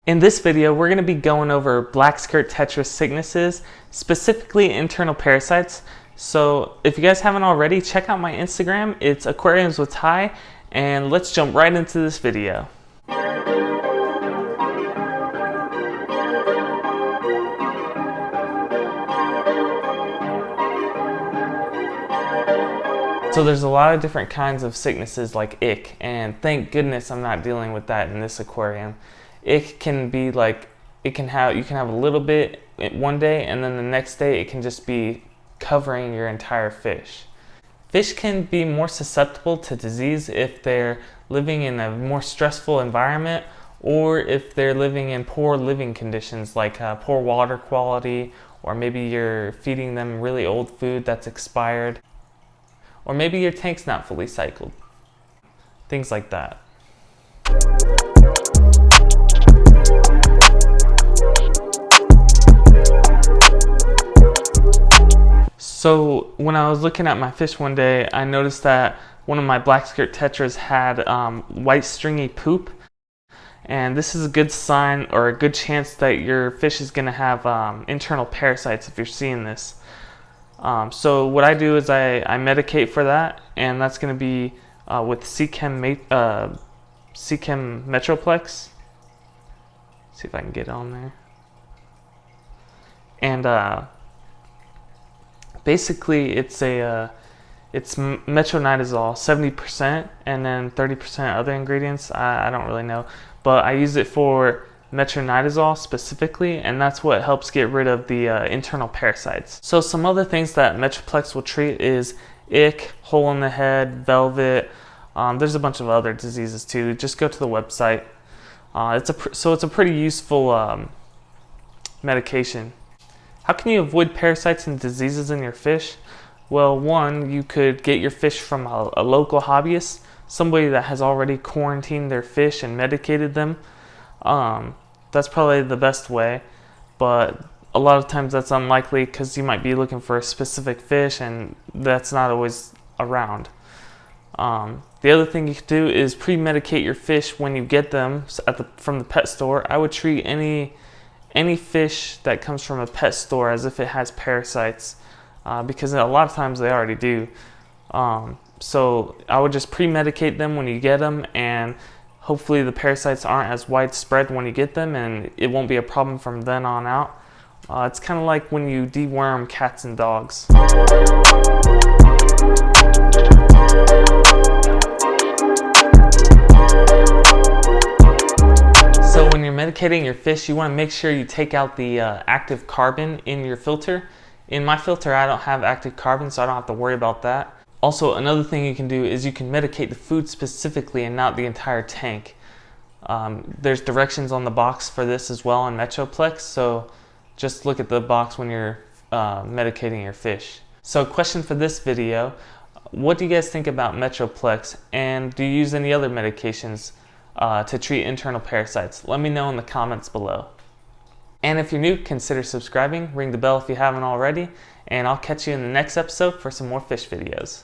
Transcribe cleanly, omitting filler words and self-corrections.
In this video, we're going to be going over black skirt tetra sicknesses, specifically internal parasites. So if you guys haven't already, check out my Instagram. It's Aquariums With Ty, and let's jump right into this video. So there's a lot of different kinds of sicknesses like ick, and thank goodness I'm not dealing with that in this aquarium. Ick can be like, you can have a little bit one day, and then the next day it can just be covering your entire fish. Fish can be more susceptible to disease if they're living in a more stressful environment, or if they're living in poor living conditions like poor water quality, or maybe you're feeding them really old food that's expired, or maybe your tank's not fully cycled. Things like that. So when I was looking at my fish one day, I noticed that one of my black skirt tetras had white stringy poop. And this is a good sign or a good chance that your fish is going to have internal parasites if you're seeing this. So what I do is I medicate for that, and that's going to be with Seachem Metroplex. See if I can get it on there. And basically it's metronidazole, 70%, and then 30% other ingredients. I don't really know, but I use it for metronidazole specifically, and that's what helps get rid of the internal parasites. So some other things that Metroplex will treat is ick, hole in the head, velvet. There's a bunch of other diseases too. Just go to the website. It's a pretty useful medication. How can you avoid parasites and diseases in your fish? Well, one, you could get your fish from a local hobbyist, somebody that has already quarantined their fish and medicated them. That's probably the best way, but a lot of times that's unlikely because you might be looking for a specific fish and that's not always around. The other thing you could do is pre-medicate your fish when you get them from the pet store. I would treat any fish that comes from a pet store as if it has parasites, because a lot of times they already do. So I would just pre-medicate them when you get them, and hopefully the parasites aren't as widespread when you get them, and it won't be a problem from then on out. It's kind of like when you deworm cats and dogs. So when you're medicating your fish, you want to make sure you take out the active carbon in your filter. In my filter, I don't have active carbon, so I don't have to worry about that. Also, another thing you can do is you can medicate the food specifically and not the entire tank. There's directions on the box for this as well on Metroplex, so just look at the box when you're medicating your fish. So question for this video, what do you guys think about Metroplex, and do you use any other medications to treat internal parasites? Let me know in the comments below. And if you're new, consider subscribing, ring the bell if you haven't already, and I'll catch you in the next episode for some more fish videos.